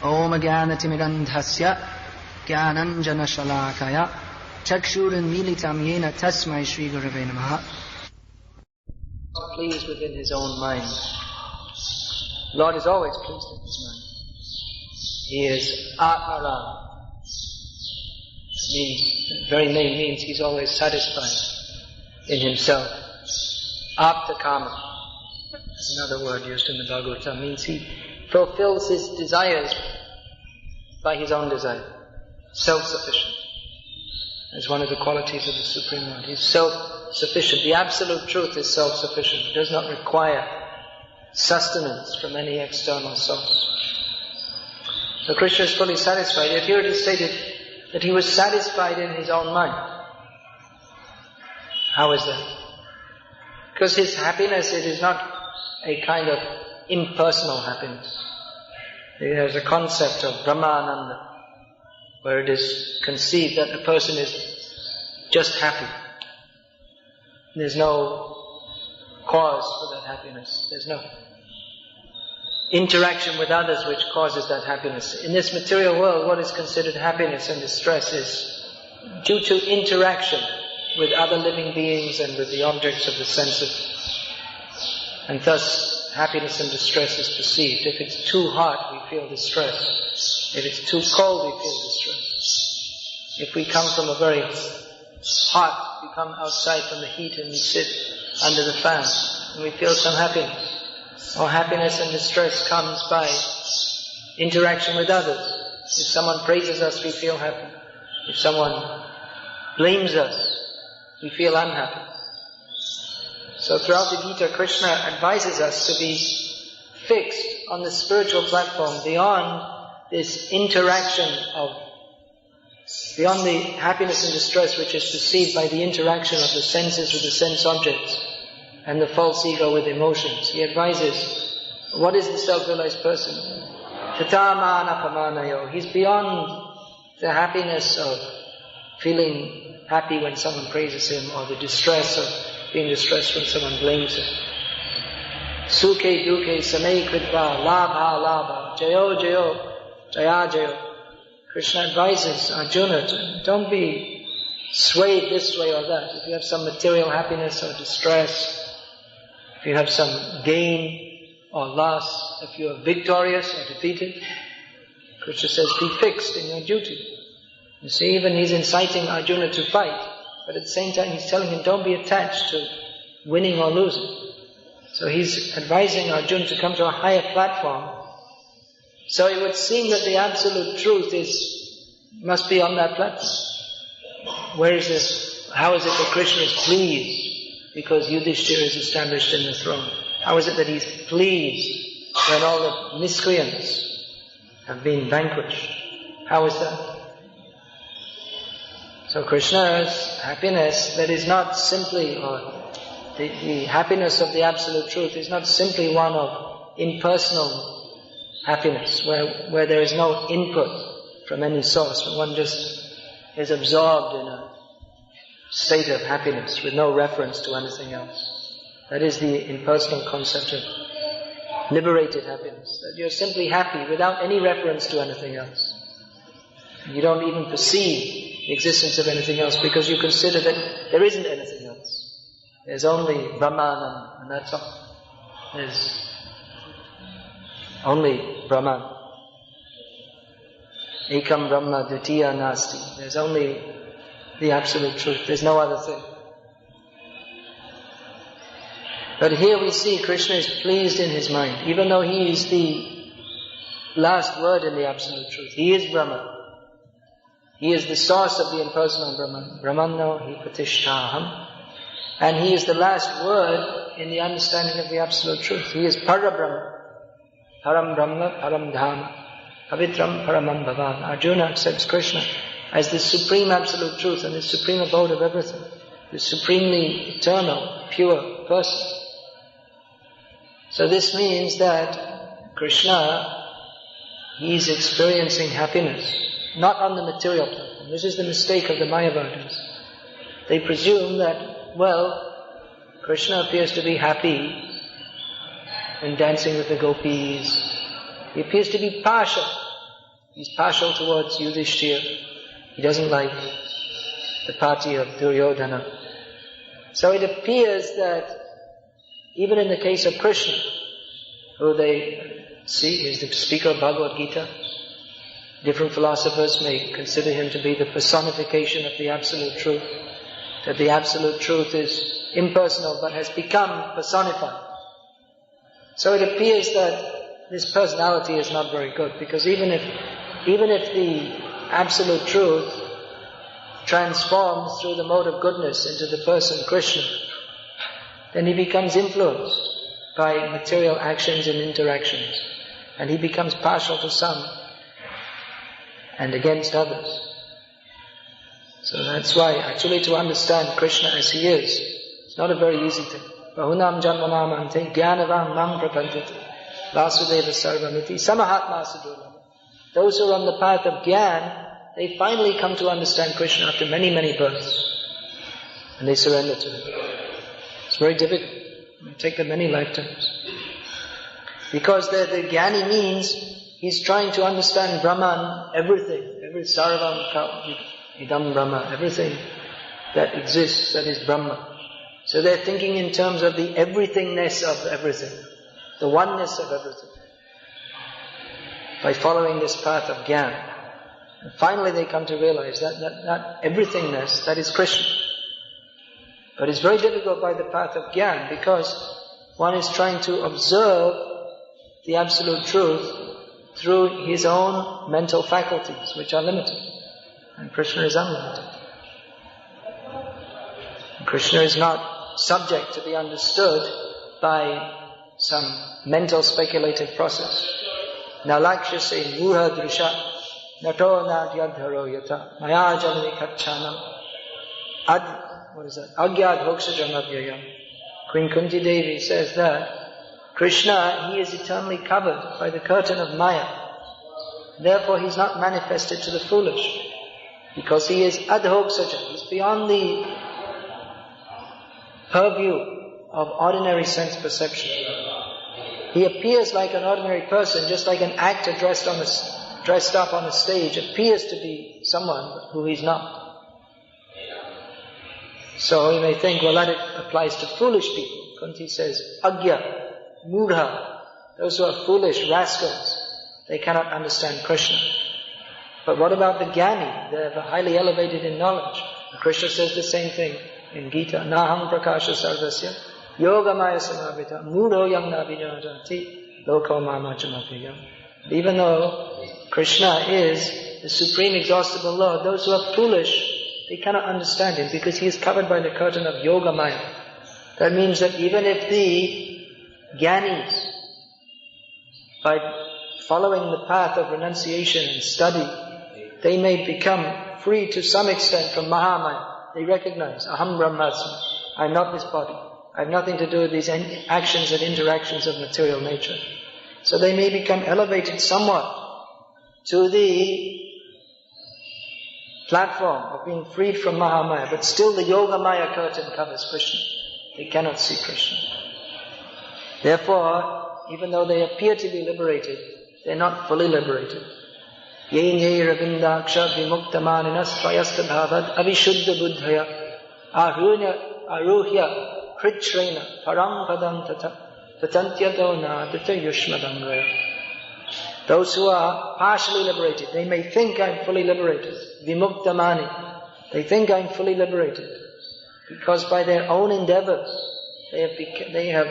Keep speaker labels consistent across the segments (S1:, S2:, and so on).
S1: Om Jnanatimidandhasya Jnananjana Shalakaya Chakshuranmilitam Yena Tasmai Shri Gurave Namaha. Pleased within his own mind. Lord is always pleased in his mind. He is Atmaram. The very name means he's always satisfied in himself. Aptakama, that's another word used in the Bhagavatam, means he fulfills his desires by his own desire. Self-sufficient. That's one of the qualities of the Supreme Lord. He's self-sufficient. The absolute truth is self-sufficient. It does not require sustenance from any external source. So Krishna is fully satisfied. Yet here it is stated that he was satisfied in his own mind. How is that? Because his happiness, it is not a kind of impersonal happiness. There's a concept of Brahmananda, where it is conceived that a person is just happy. There's no cause for that happiness. There's no interaction with others which causes that happiness. In this material world, what is considered happiness and distress is due to interaction with other living beings and with the objects of the senses. And thus, happiness and distress is perceived. If it's too hot, we feel distress. If it's too cold, we feel distress. If we come from a very hot, we come outside from the heat and we sit under the fan and we feel some happiness. Or happiness and distress comes by interaction with others. If someone praises us, we feel happy. If someone blames us, we feel unhappy. So throughout the Gita, Krishna advises us to be fixed on the spiritual platform beyond this interaction beyond the happiness and distress which is perceived by the interaction of the senses with the sense objects and the false ego with emotions. He advises, what is the self-realized person? Tatamana pamanayo. He's beyond the happiness of feeling happy when someone praises him, or the distress of being distressed when someone blames him. Sukhe duke samay kritva labha labha jayo jayo jaya jayo. Krishna advises Arjuna to don't be swayed this way or that. If you have some material happiness or distress, if you have some gain or loss, if you are victorious or defeated, Krishna says, be fixed in your duty. You see, even he's inciting Arjuna to fight, but at the same time he's telling him, don't be attached to winning or losing. So he's advising Arjuna to come to a higher platform. So it would seem that the absolute truth must be on that platform. Where is this? How is it that Krishna is pleased because Yudhishthira is established in the throne? How is it that he's pleased when all the miscreants have been vanquished? How is that? So Krishna's happiness, that is not simply, or the happiness of the absolute truth is not simply one of impersonal happiness, where there is no input from any source, but one just is absorbed in a state of happiness with no reference to anything else. That is the impersonal concept of liberated happiness, that you're simply happy without any reference to anything else. You don't even perceive the existence of anything else because you consider that there isn't anything else. There's only Brahman, and that's all. There's only Brahman. Ekam Brahma Dvitiya Nasti. There's only the absolute truth. There's no other thing. But here we see Krishna is pleased in his mind, even though he is the last word in the absolute truth. He is Brahman. He is the source of the impersonal Brahman. Brahmano hi pratishtaham. And he is the last word in the understanding of the absolute truth. He is Parabrahma. Param Brahma, Param Dhamma. Pavitram Paramam Bhavan. Arjuna accepts Krishna as the supreme absolute truth and the supreme abode of everything. The supremely eternal, pure person. So this means that Krishna, he is experiencing happiness, not on the material platform. This is the mistake of the Mayavadis. They presume that, Krishna appears to be happy and dancing with the gopis. He appears to be pasha He's partial towards Yudhishthira. He doesn't like the party of Duryodhana. So it appears that even in the case of Krishna, who they see is the speaker of Bhagavad Gita, different philosophers may consider him to be the personification of the Absolute Truth, that the Absolute Truth is impersonal but has become personified. So it appears that this personality is not very good, because even if the Absolute Truth transforms through the mode of goodness into the person Krishna, then he becomes influenced by material actions and interactions, and he becomes partial to some and against others. So that's why actually to understand Krishna as he is, it's not a very easy thing. Bahunam janmanam ante jnanavam mam prapantati vasudeva sarvamiti samahatma sudurlama. Those who are on the path of Gyan, they finally come to understand Krishna after many, many births. And they surrender to him. It's very difficult. It will take them many lifetimes. Because the Jnani means he's trying to understand Brahman, everything. Every sarvam idam Brahma, everything that exists, that is Brahma. So they're thinking in terms of the everythingness of everything. The oneness of everything. By following this path of Gyan. And finally they come to realize that everythingness, that is Krishna. But it's very difficult by the path of Gyan, because one is trying to observe the Absolute Truth through his own mental faculties, which are limited. And Krishna is unlimited. And Krishna is not subject to be understood by some mental speculative process. Nalakshase murha drisha nato nadyadharo yata maya janani kachanam agyad hoksha jamavyayam. Queen Kunti Devi says that Krishna, he is eternally covered by the curtain of Maya. Therefore he's not manifested to the foolish, because he is adhoksaja, he's beyond the purview of ordinary sense perception. He appears like an ordinary person, just like an actor dressed up on a stage appears to be someone who he's not. So you may think, well, that applies to foolish people. Kunti says, agya, murha, those who are foolish, rascals, they cannot understand Krishna. But what about the jnani? They're highly elevated in knowledge. Krishna says the same thing in Gita. Naham prakasha sarvasya yogamaya samavita mudho yam nabhinajanti loko mamachamapiyam. Even though Krishna is the supreme exhaustible Lord, those who are foolish, they cannot understand him, because he is covered by the curtain of yogamaya. That means that even if the jnanis, by following the path of renunciation and study, they may become free to some extent from Mahamaya. They recognize, Aham Brahmasmi, I am not this body. I have nothing to do with these actions and interactions of material nature. So they may become elevated somewhat to the platform of being freed from Mahamaya, but still the Yogamaya curtain covers Krishna. They cannot see Krishna. Therefore, even though they appear to be liberated, they're not fully liberated. Ye nye ravindaksha vimuktamaninas svayasta bhavad avishuddha buddhaya aruhya kritrena param padam tatantyato nadita yushmadangaya. Those who are partially liberated, they may think I'm fully liberated. Vimuktamani, they think I'm fully liberated, because by their own endeavors, they have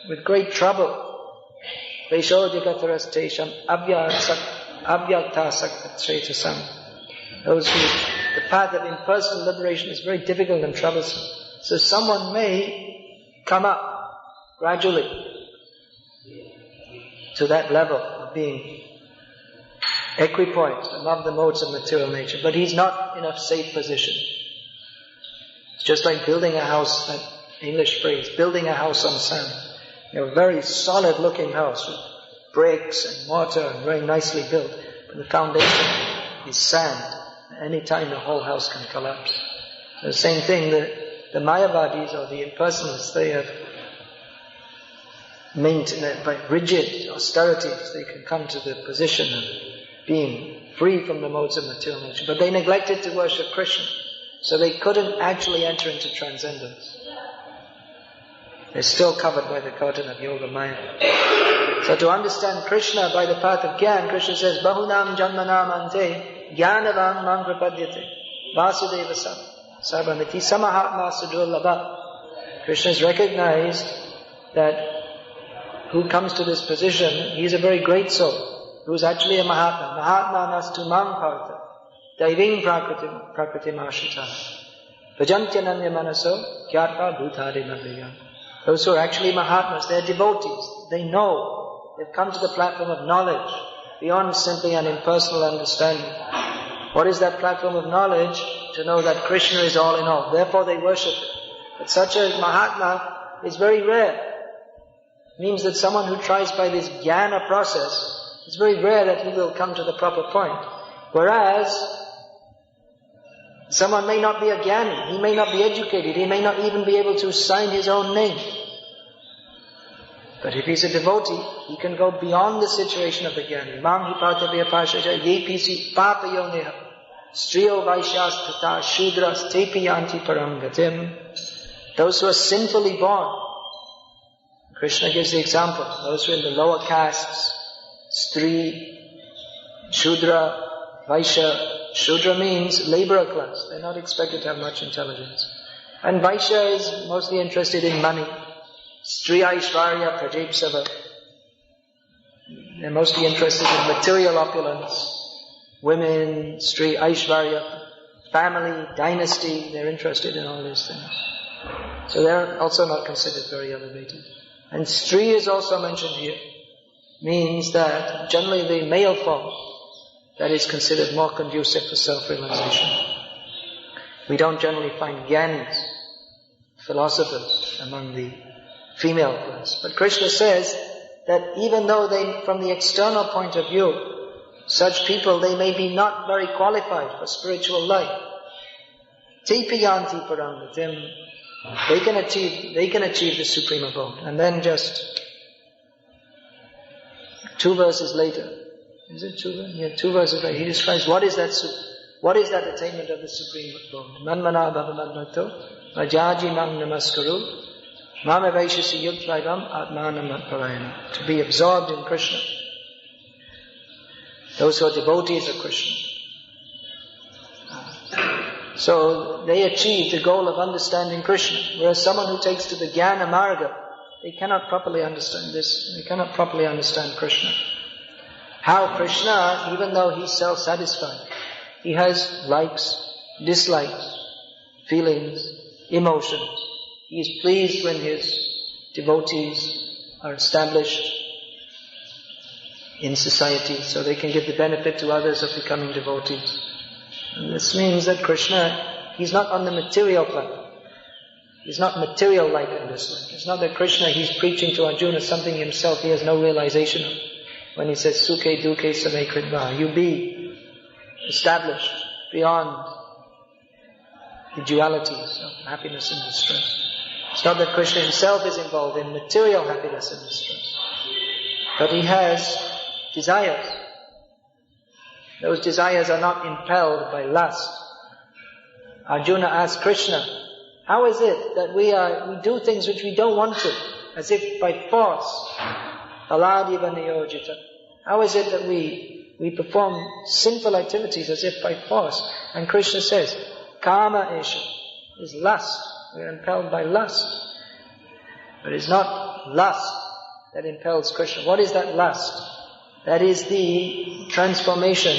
S1: with great trouble, Vaishodhikatarastesham avyakta saktachetasam. Those who, the path of impersonal liberation is very difficult and troublesome. So someone may come up gradually to that level of being equipoised above the modes of material nature, but he's not in a safe position. It's just like building a house, that English phrase, building a house on sand. You know, a very solid looking house with bricks and mortar and very nicely built, but the foundation is sand. Any time the whole house can collapse. So the same thing, the Mayavadis or the impersonalists, they have maintained by rigid austerities, they can come to the position of being free from the modes of material nature. But they neglected to worship Krishna, so they couldn't actually enter into transcendence. They're still covered by the curtain of Yoga Maya. So to understand Krishna by the path of Gyan, Krishna says, Bahunam Janmanam Ante Gyanavam Mam Prapadyate Vasudeva Sarvamiti Samahatma Sudurlabha. Krishna has recognized that who comes to this position, he is a very great soul, who is actually a Mahatma. Mahatma nastu mam partha daiving prakriti mashita bhajantyananya manaso kyatva bhutari navya. Those who are actually Mahatmas, they are devotees. They know. They've come to the platform of knowledge beyond simply an impersonal understanding. What is that platform of knowledge? To know that Krishna is all in all. Therefore they worship it. But such a Mahatma is very rare. It means that someone who tries by this jnana process, it's very rare that he will come to the proper point. Whereas, someone may not be a jnani, he may not be educated, he may not even be able to sign his own name. But if he's a devotee, he can go beyond the situation of the jnani. Mam hi partavya pashaja yepisi papayoneha striyo vaishyas tata shudras tepi yanti param gatim. Those who are sinfully born, Krishna gives the example, those who are in the lower castes, Stri, Shudra, Vaishya. Shudra means laborer class. They're not expected to have much intelligence. And Vaishya is mostly interested in money. Stri Aishvarya Prajepsava. They're mostly interested in material opulence. Women, Stri Aishvarya, family, dynasty, they're interested in all these things. So they're also not considered very elevated. And Stri is also mentioned here. Means that generally the male form, that is considered more conducive for self-realization. We don't generally find jnanis, philosophers, among the female class. But Krishna says that even though they, from the external point of view, such people, they may be not very qualified for spiritual life. Tepiyanti parangatim. They can achieve the supreme abode. And then just 2 verses later, is it 2 verses? Yeah, 2 verses later, he describes what is that attainment of the supreme abode. Manmana bhavamadnato vajaji mam namaskaru mama vaishasi yudvaivam atmanam atparayana. To be absorbed in Krishna. Those who are devotees of Krishna. So they achieve the goal of understanding Krishna. Whereas someone who takes to the Jnana Marga, they cannot properly understand this. They cannot properly understand Krishna. How Krishna, even though he's self-satisfied, he has likes, dislikes, feelings, emotions. He is pleased when his devotees are established in society so they can give the benefit to others of becoming devotees. And this means that Krishna, he's not on the material plane. He's not material like and dislike. It's not that Krishna, he's preaching to Arjuna something himself he has no realization of. When he says, Sukhe dukhe same kritva, you be established beyond the dualities of happiness and distress. It's not that Krishna himself is involved in material happiness and distress. But he has desires. Those desires are not impelled by lust. Arjuna asked Krishna, how is it that we do things which we don't want to, as if by force? Aladiva niyojita. How is it that we perform sinful activities as if by force? And Krishna says, Kama esha is lust. We are impelled by lust. But it's not lust that impels Krishna. What is that lust? That is the transformation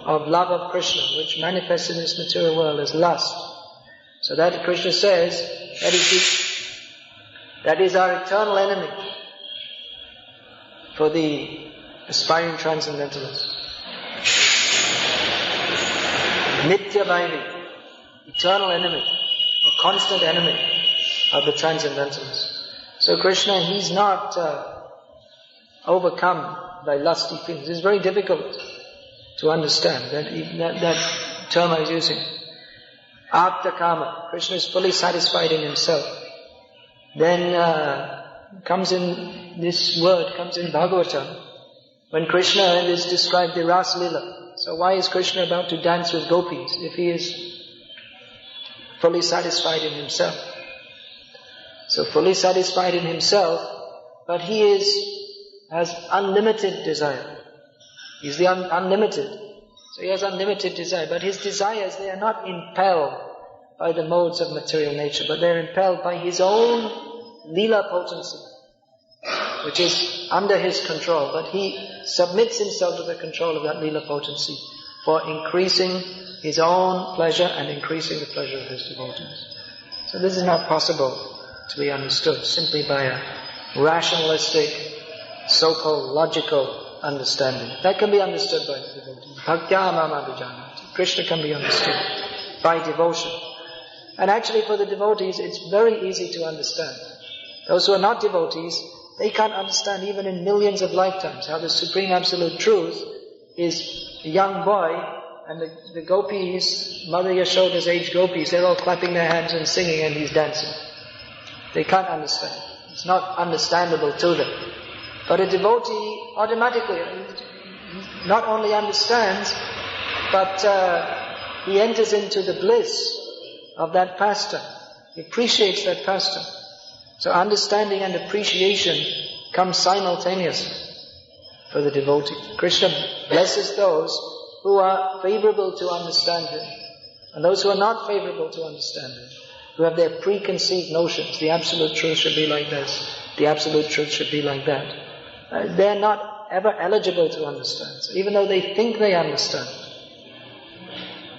S1: of love of Krishna, which manifests in this material world as lust. So that Krishna says, that is our eternal enemy for the aspiring transcendentalist. Nitya Vairi, eternal enemy, a constant enemy of the transcendentalist. So Krishna, he's not overcome by lusty things. It's very difficult to understand that term I was using. Apta Kama. Krishna is fully satisfied in himself. Then comes in Bhagavatam, When Krishna is described the Ras Lila, so why is Krishna about to dance with gopis if he is fully satisfied in himself? So fully satisfied in himself, but he has unlimited desire. He's the unlimited. So he has unlimited desire, but his desires, they are not impelled by the modes of material nature, but they are impelled by his own lila potency, which is under his control. But he submits himself to the control of that lila potency for increasing his own pleasure and increasing the pleasure of his devotees. So this is not possible to be understood simply by a rationalistic, so-called logical understanding. That can be understood by the devotee. Bhaktya mama vijanati. Krishna can be understood by devotion. And actually for the devotees, it's very easy to understand. Those who are not devotees, they can't understand even in millions of lifetimes how the Supreme Absolute Truth is a young boy, and the gopis, Mother Yashoda's age gopis, they're all clapping their hands and singing, and he's dancing. They can't understand. It's not understandable to them. But a devotee automatically not only understands, but he enters into the bliss of that pastime. He appreciates that pastime. So understanding and appreciation come simultaneously for the devotee. Krishna blesses those who are favorable to understand him, and those who are not favorable to understand him, who have their preconceived notions. The Absolute Truth should be like this, the Absolute Truth should be like that. They're not ever eligible to understand. So even though they think they understand,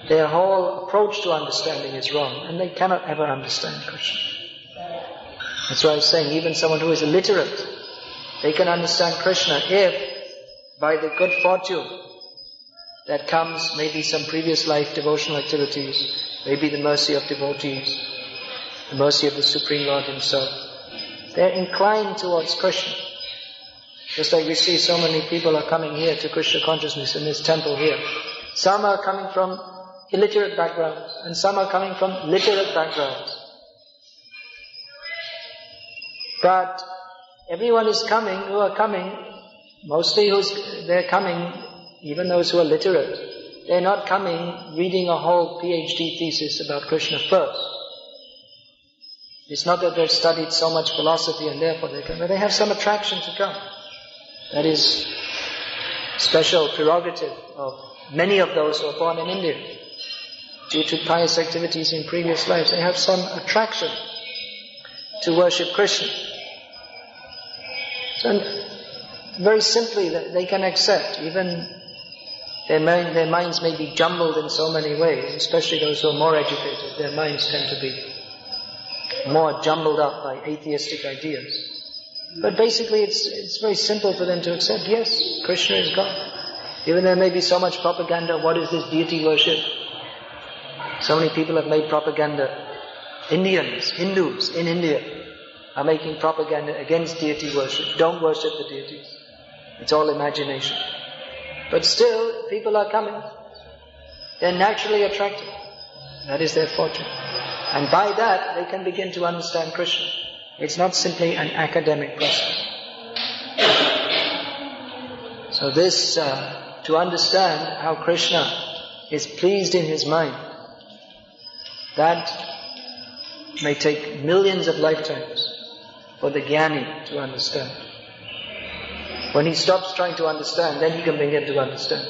S1: their whole approach to understanding is wrong, and they cannot ever understand Krishna. That's why I was saying, even someone who is illiterate, they can understand Krishna if, by the good fortune that comes, maybe some previous life devotional activities, maybe the mercy of devotees, the mercy of the Supreme Lord Himself, they're inclined towards Krishna. Just like we see so many people are coming here to Krishna consciousness in this temple here. Some are coming from illiterate backgrounds, and some are coming from literate backgrounds. But everyone is coming, who are coming, mostly they're coming, even those who are literate, they're not coming reading a whole PhD thesis about Krishna first. It's not that they've studied so much philosophy and therefore they come, but they have some attraction to come. That is special prerogative of many of those who are born in India. Due to pious activities in previous lives, they have some attraction to worship Krishna. So very simply, they can accept, even their minds may be jumbled in so many ways, especially those who are more educated, their minds tend to be more jumbled up by atheistic ideas. But basically it's very simple for them to accept, yes, Krishna is God. Even there may be so much propaganda, what is this deity worship? So many people have made propaganda. Indians, Hindus in India are making propaganda against deity worship. Don't worship the deities. It's all imagination. But still, people are coming. They're naturally attracted. That is their fortune. And by that, they can begin to understand Krishna. It's not simply an academic process. So this, to understand how Krishna is pleased in his mind, that may take millions of lifetimes for the jnani to understand. When he stops trying to understand, then he can begin to understand.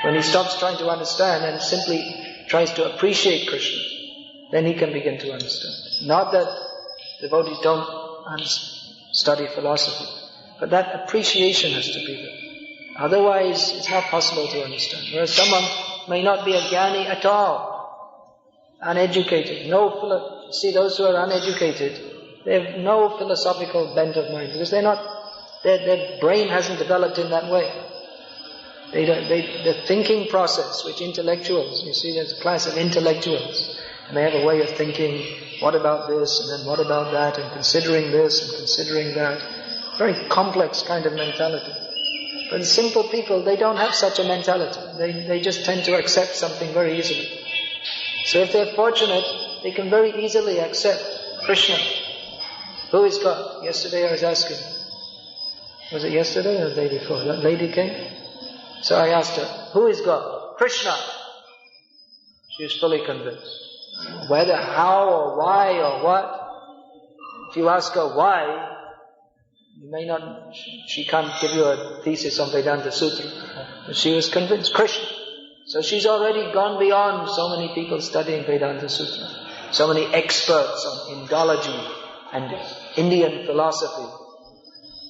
S1: When he stops trying to understand and simply tries to appreciate Krishna, then he can begin to understand. Not that devotees don't study philosophy, but that appreciation has to be there. Otherwise, it's not possible to understand. Whereas someone may not be a jnani at all, uneducated, see those who are uneducated, they have no philosophical bent of mind, because their brain hasn't developed in that way. The thinking process, which intellectuals, you see there's a class of intellectuals, and they have a way of thinking, what about this, and then what about that, and considering this, and considering that. Very complex kind of mentality. But the simple people, they don't have such a mentality. They just tend to accept something very easily. So if they're fortunate, they can very easily accept Krishna. Who is God? Yesterday I was asking. Was it yesterday or the day before? That lady came. So I asked her, who is God? Krishna. She was fully convinced. Whether, how or why or what, if you ask her why, you may not, she can't give you a thesis on Vedanta Sutra. But she was convinced, Krishna. So she's already gone beyond so many people studying Vedanta Sutra. So many experts on Indology and Indian philosophy.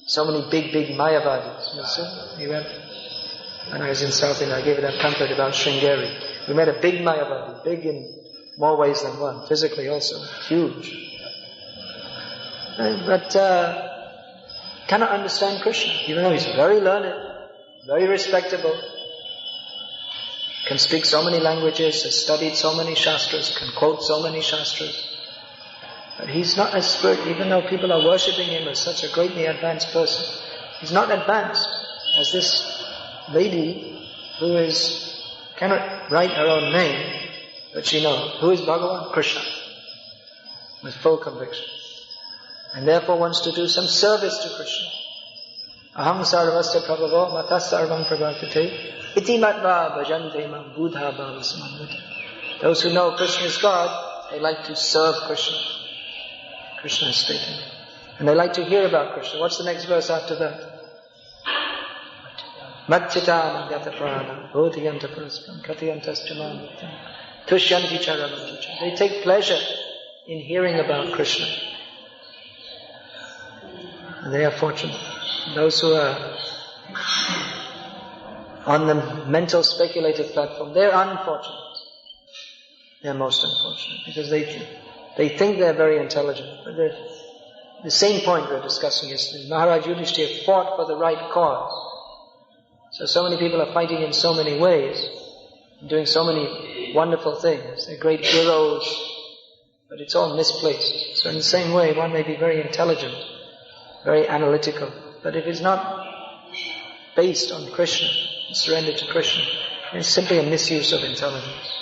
S1: So many big Mayavadis. You went, when I was in South India, I gave that pamphlet about Sringeri. We met a big Mayavadi, big in more ways than one, physically also, huge. But cannot understand Krishna, even though he's very learned, very respectable, can speak so many languages, has studied so many shastras, can quote so many shastras. But he's not as spirit, even though people are worshipping him as such a greatly advanced person. He's not advanced as this lady who cannot write her own name, but she knows who is Bhagavan? Krishna, with full conviction, and therefore wants to do some service to Krishna. Aham sarvasya prabhavo matas sarvam prabhavate iti matva bhajante mam buddha bhava samavita. Those who know Krishna is God, they like to serve Krishna. Krishna is speaking. And they like to hear about Krishna. What's the next verse after that? Matchita gata prana bodhiyanta paraspam kathiyantas jamanitam tushyanti charavanticha. They take pleasure in hearing about Krishna. And they are fortunate. Those who are on the mental speculative platform, they're unfortunate. They're most unfortunate because they think they're very intelligent. But the same point we're discussing is Maharaj Yudhishthira fought for the right cause. So many people are fighting in so many ways, doing so many wonderful things. They're great heroes, but it's all misplaced. So in the same way, one may be very intelligent, very analytical, but if it's not based on Krishna, surrendered to Krishna, it's simply a misuse of intelligence.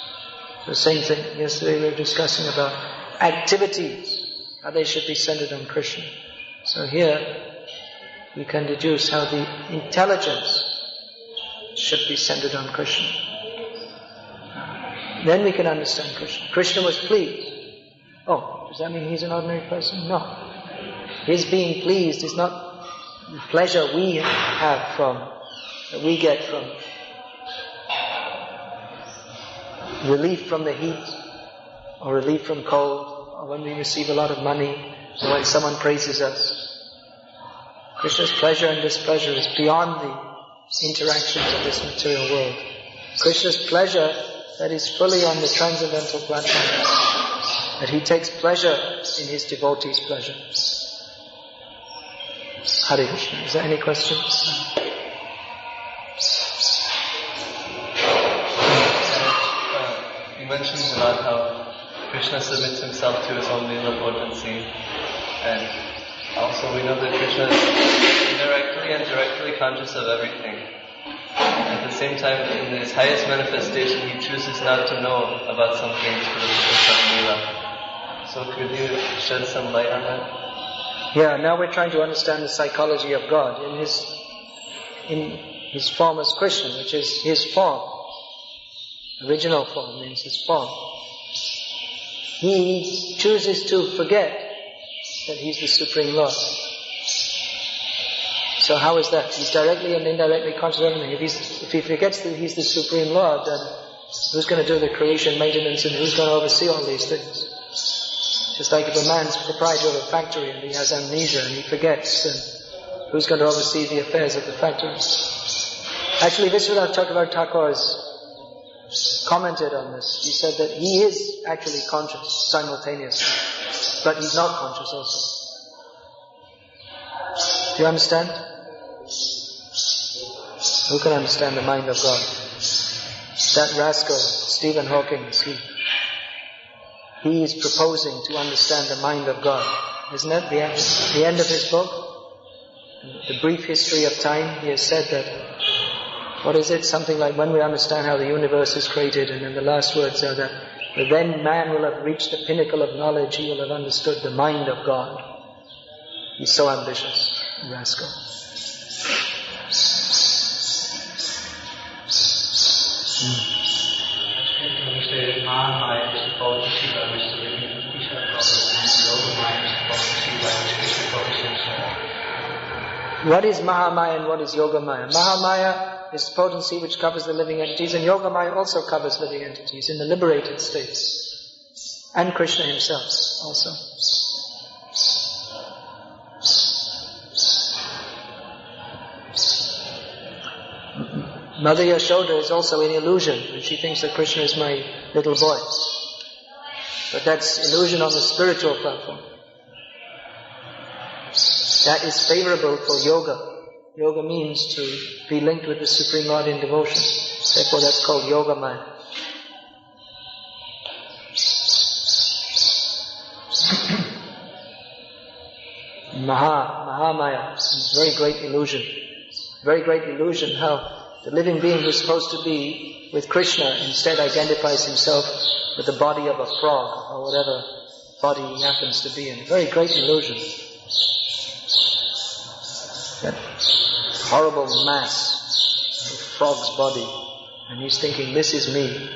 S1: The same thing. Yesterday we were discussing about activities, how they should be centered on Krishna. So here we can deduce how the intelligence should be centered on Krishna. Then we can understand Krishna. Krishna was pleased. Oh, does that mean he's an ordinary person? No. His being pleased is not the pleasure we have from, that we get from relief from the heat, or relief from cold, or when we receive a lot of money, or when someone praises us. Krishna's pleasure and displeasure is beyond the interactions of this material world. Krishna's pleasure that is fully on the transcendental platform, that he takes pleasure in his devotees' pleasure. Hare Krishna. Is there any questions?
S2: You mentioned about how Krishna submits himself to his own Leela potency, and also we know that Krishna is indirectly and directly conscious of everything. At the same time, in his highest manifestation, he chooses not to know about some things for the purpose of Leela. So could you shed some light on that?
S1: Yeah, now we're trying to understand the psychology of God in his form as Krishna, which is his form. Original form means his form. He chooses to forget that he's the Supreme Lord. So how is that? He's directly and indirectly conscious of everything. If he forgets that he's the Supreme Lord, then who's going to do the creation, maintenance, and who's going to oversee all these things? Just like if a man's proprietor of a factory and he has amnesia and he forgets, then who's going to oversee the affairs of the factory? Actually, Vishwanath Chakravarti has commented on this. He said that he is actually conscious simultaneously, but he's not conscious also. Do you understand? Who can understand the mind of God? That rascal, Stephen Hawking, he is proposing to understand the mind of God. Isn't that the end of his book? The Brief History of Time, he has said that, what is it? Something like, when we understand how the universe is created, and then the last words are that, then man will have reached the pinnacle of knowledge, he will have understood the mind of God. He's so ambitious, rascal. What is Mahamaya and what is Yogamaya? Mahamaya is potency which covers the living entities, and Yogamaya also covers living entities in the liberated states, and Krishna himself also. Mother Yashoda is also in illusion, and she thinks that Krishna is my little boy. But that's illusion on the spiritual platform. That is favorable for yoga. Yoga means to be linked with the Supreme Lord in devotion. Therefore that's called Yogamaya. Mahamaya is very great illusion. Very great illusion how the living being who's supposed to be with Krishna instead identifies himself with the body of a frog or whatever body he happens to be in. Very great illusion. That horrible mass of frog's body. And he's thinking, this is me.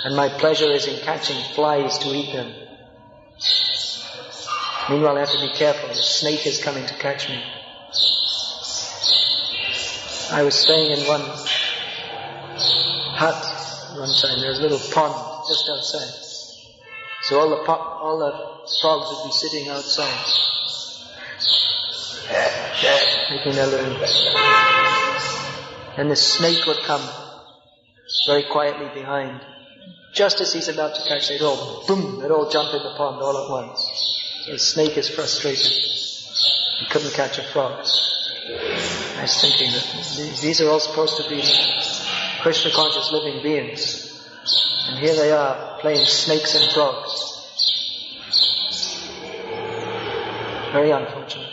S1: And my pleasure is in catching flies to eat them. Meanwhile I have to be careful. The snake is coming to catch me. I was staying in one hut one time. There was a little pond just outside. So all the frogs would be sitting outside, making their living. And the snake would come very quietly behind. Just as he's about to catch, they'd all jump in the pond all at once. So the snake is frustrated. He couldn't catch a frog. I was thinking that these are all supposed to be Krishna conscious living beings. And here they are playing snakes and frogs. Very unfortunate.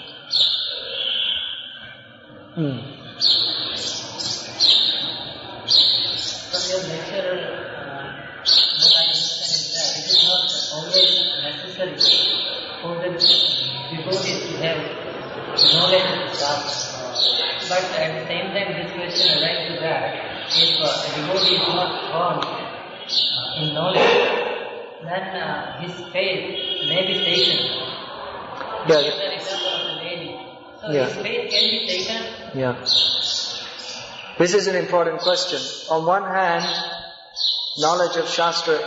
S3: From your lecture, what I understand is that it is not always necessary for the devotees to have knowledge of Shastra. But at the same time, this question arises to that if a devotee is not firm in knowledge, then his faith may be taken.
S1: Yeah.
S3: Give an example of a lady. So
S1: Yeah.
S3: his faith can be taken.
S1: Yeah. This is an important question. On one hand, knowledge of Shastra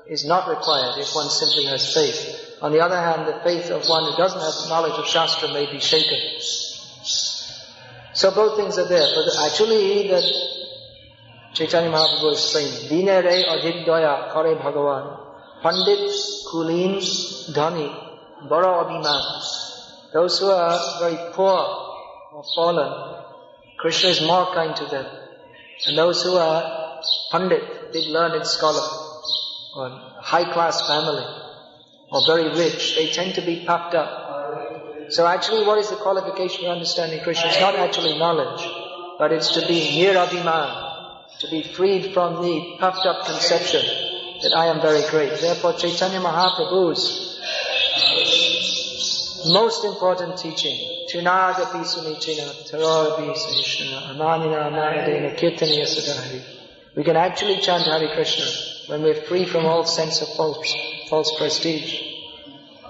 S1: is not required if one simply has faith. On the other hand, the faith of one who doesn't have knowledge of Shastra may be shaken. So both things are there. But actually, that Chaitanya Mahaprabhu is saying, Dine re adhik doya kare Bhagavan, Pandit kulin dhani bara abhiman. Those who are very poor or fallen, Krishna is more kind to them. And those who are Pandit, big learned scholar, or high-class family, or very rich, they tend to be puffed up. So actually what is the qualification for understanding Krishna? It's not actually knowledge, but it's to be nirabhiman, to be freed from the puffed up conception that I am very great. Therefore Chaitanya Mahaprabhu's most important teaching, Tunadapi Sunichina, Tarorapi Sahishna, Amanina Amanadena Kirtaniya Sadhari. We can actually chant Hare Krishna when we're free from all sense of false prestige.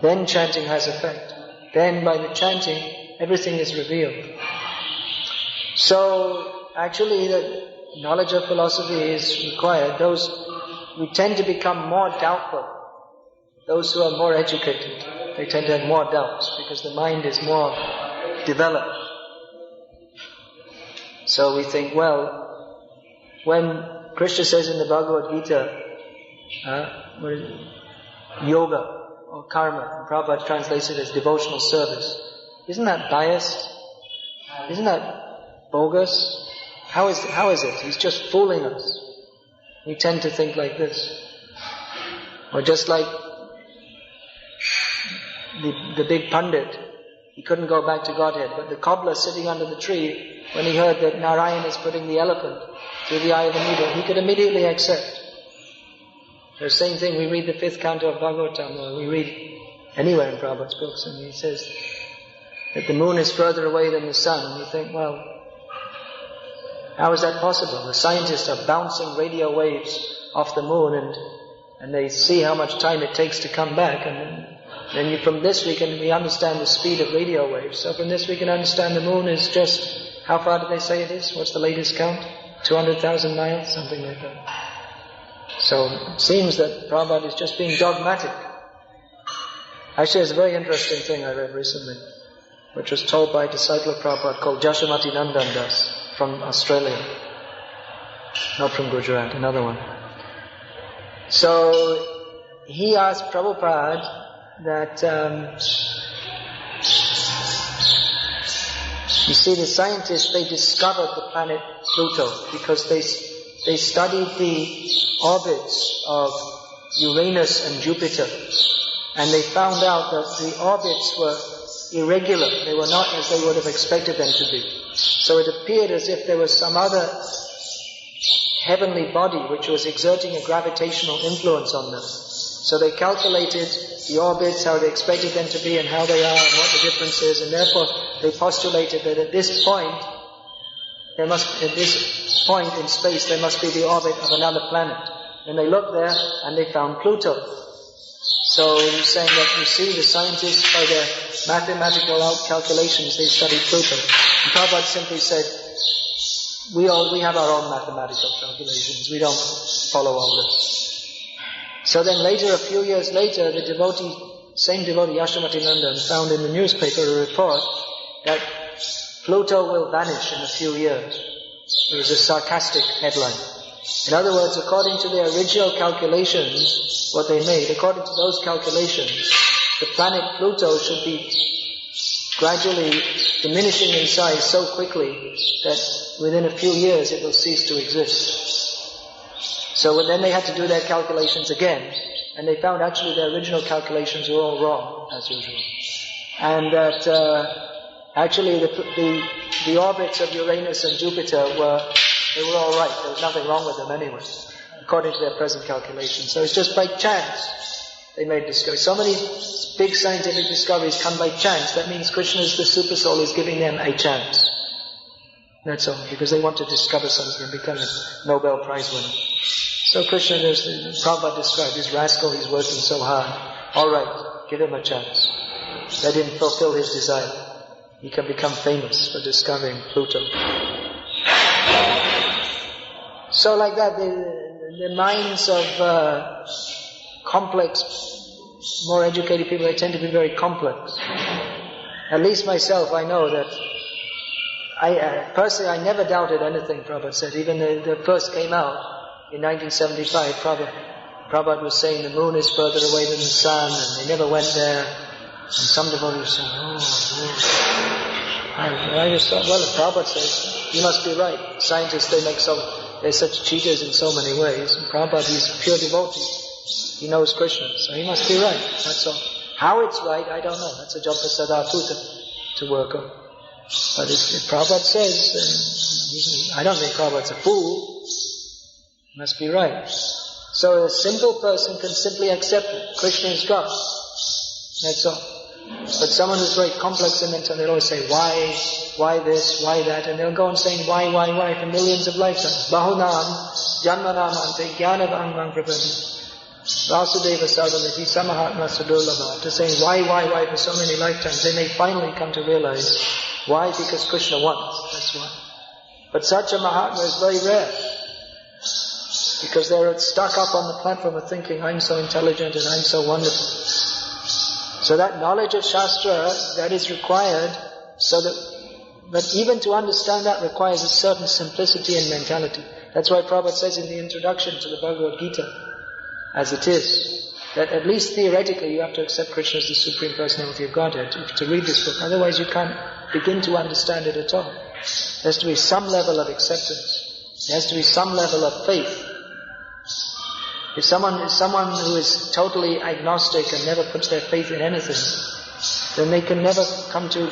S1: Then chanting has effect. Then by the chanting, everything is revealed. So, actually the knowledge of philosophy is required. We tend to become more doubtful. Those who are more educated, they tend to have more doubts because the mind is more developed. So we think, well, when Krishna says in the Bhagavad Gita, yoga or karma, and Prabhupada translates it as devotional service, isn't that biased? Isn't that bogus? How is it? He's just fooling us. We tend to think like this. Or just like the big Pandit, he couldn't go back to Godhead, but the cobbler sitting under the tree, when he heard that Narayan is putting the elephant through the eye of the needle, he could immediately accept. The same thing, we read the 5th canto of Bhagavatam, or we read anywhere in Prabhupada's books, and he says that the moon is further away than the sun, and you think, well, How is that possible? The scientists are bouncing radio waves off the moon and they see how much time it takes to come back, and then from this we understand the speed of radio waves. So from this we can understand the moon is just, how far did they say it is? What's the latest count? 200,000 miles? Something like that. So it seems that Prabhupada is just being dogmatic. Actually, there's a very interesting thing I read recently, which was told by a disciple of Prabhupada called Jashamati Nandan Das from Australia. Not from Gujarat, another one. So he asked Prabhupada that, you see, the scientists, they discovered the planet Pluto because they studied the orbits of Uranus and Jupiter, and they found out that the orbits were irregular. They were not as they would have expected them to be. So it appeared as if there was some other heavenly body which was exerting a gravitational influence on them. So they calculated the orbits, how they expected them to be and how they are and what the difference is, and therefore they postulated that at this point in space there must be the orbit of another planet. And they looked there and they found Pluto. So he's saying that, you see, the scientists, by their mathematical calculations, they studied Pluto. And Prabhupada simply said, we have our own mathematical calculations. We don't follow all this. So then later, a few years later, the same devotee, Yashamati Nandan, found in the newspaper a report that Pluto will vanish in a few years. It was a sarcastic headline. In other words, according to their original calculations, what they made, according to those calculations, the planet Pluto should be gradually diminishing in size so quickly that within a few years it will cease to exist. So then they had to do their calculations again, and they found actually their original calculations were all wrong, as usual. And that actually the orbits of Uranus and Jupiter were all right. There was nothing wrong with them anyway, according to their present calculations. So it's just by chance they made discoveries. So many big scientific discoveries come by chance. That means Krishna, the Super Soul, is giving them a chance. That's all, because they want to discover something and become a Nobel Prize winner. So Krishna, Prabhupada described, this rascal, he's working so hard. All right, give him a chance. Let him fulfill his desire. He can become famous for discovering Pluto. So like that, the minds of complex, more educated people, they tend to be very complex. At least myself, I know that personally, I never doubted anything Prabhupada said. Even the first came out in 1975, Prabhupada was saying the moon is further away than the sun, and they never went there. And some devotees said, I just thought, well, if Prabhupada says, you must be right. Scientists, they're such cheaters in so many ways. And Prabhupada, he's a pure devotee. He knows Krishna, so he must be right. That's all. How it's right, I don't know. That's a job for Sadhaputta to work on. But if Prabhupada says, then I don't think Prabhupada's a fool. He must be right. So a simple person can simply accept it. Krishna is God. That's all. But someone who's very complex in mental, they'll always say, why this, why that, and they'll go on saying why for millions of lifetimes. Bahunam, Janmanam, Ante, Jnanavam, Vam Prabhati. Vasudeva Sarvamiti, Samahatma Sudurlabha. After saying why for so many lifetimes, they may finally come to realize why, because Krishna wants. That's why. But such a Mahatma is very rare. Because they're stuck up on the platform of thinking, I'm so intelligent and I'm so wonderful. So that knowledge of Shastra, that is required, but even to understand that requires a certain simplicity and mentality. That's why Prabhupada says in the introduction to the Bhagavad Gita, as it is, that at least theoretically you have to accept Krishna as the Supreme Personality of Godhead to read this book. Otherwise you can't begin to understand it at all. There has to be some level of acceptance. There has to be some level of faith. If someone who is totally agnostic and never puts their faith in anything, then they can never come to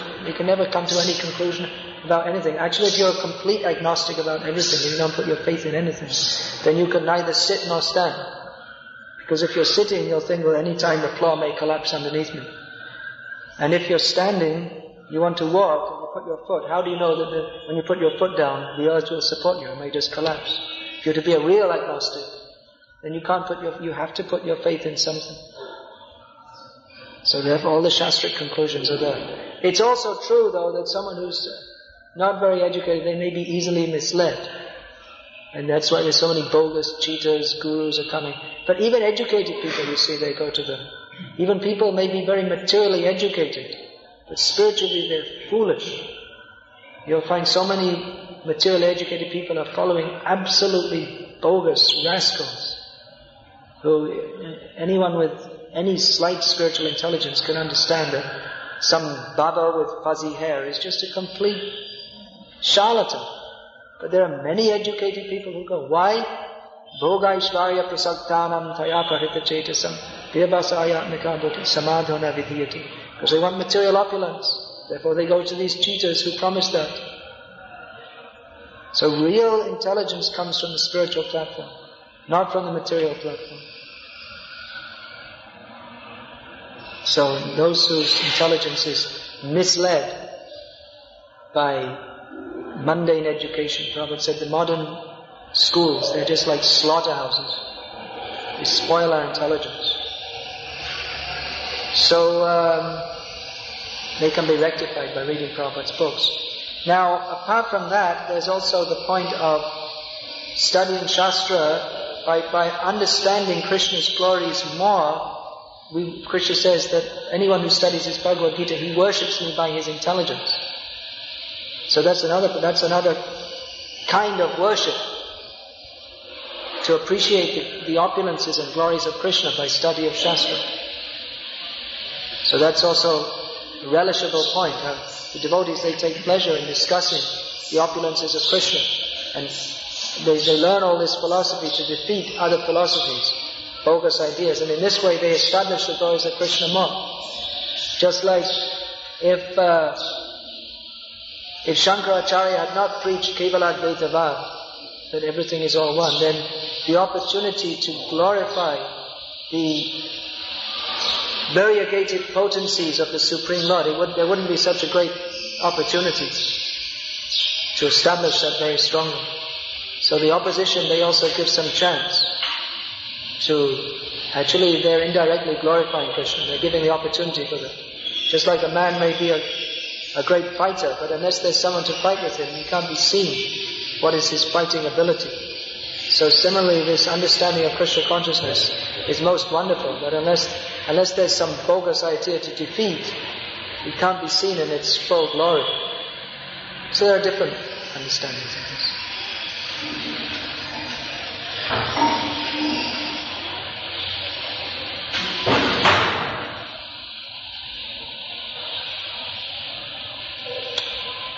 S1: any conclusion about anything. Actually, if you're a complete agnostic about everything and you don't put your faith in anything, then you can neither sit nor stand. Because if you're sitting, you'll think, well, any time the floor may collapse underneath me. And if you're standing, you want to walk, and you put your foot. How do you know that when you put your foot down, the earth will support you? It may just collapse. If you're to be a real agnostic, then you have to put your faith in something. So therefore all the Shastric conclusions are there. It's also true though that someone who's not very educated, they may be easily misled. And that's why there's so many bogus cheaters, gurus are coming. But even educated people, you see, they go to them. Even people may be very materially educated, but spiritually they're foolish. You'll find so many materially educated people are following absolutely bogus rascals, who anyone with any slight spiritual intelligence can understand that some Baba with fuzzy hair is just a complete charlatan. But there are many educated people who go. Why? Bhoga Ishvarya Prasaktanam Taya Prahita Chetasam Vyabhasaya Nikabhuti Samadhana Vidhiyati. Because they want material opulence. Therefore they go to these cheaters who promise that. So real intelligence comes from the spiritual platform, not from the material platform. So those whose intelligence is misled by mundane education, Prabhupada said the modern schools, they're just like slaughterhouses. They spoil our intelligence. So they can be rectified by reading Prabhupada's books. Now, apart from that, there's also the point of studying Shastra by understanding Krishna's glories more. Krishna says that anyone who studies his Bhagavad Gita, he worships me by his intelligence. So that's another kind of worship, to appreciate the opulences and glories of Krishna by study of Shastra. So that's also a relishable point. The devotees, they take pleasure in discussing the opulences of Krishna, and they learn all this philosophy to defeat other philosophies, bogus ideas, and in this way they establish the glories of Krishna more. Just like if Shankaracharya had not preached Kevaladvaita Vaad, that everything is all one, then the opportunity to glorify the variegated potencies of the Supreme Lord, there wouldn't be such a great opportunity to establish that very strongly. So the opposition, they also give some chance to, actually they're indirectly glorifying Krishna, they're giving the opportunity for that. Just like a man may be a great fighter, but unless there's someone to fight with him, he can't be seen what is his fighting ability. So similarly, this understanding of Krishna consciousness is most wonderful, but unless there's some bogus idea to defeat, it can't be seen in its full glory. So there are different understandings of this.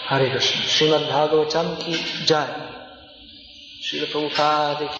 S1: Hare Krishna. Srimad Bhagavatam ki jai. Srila Prabhupada ki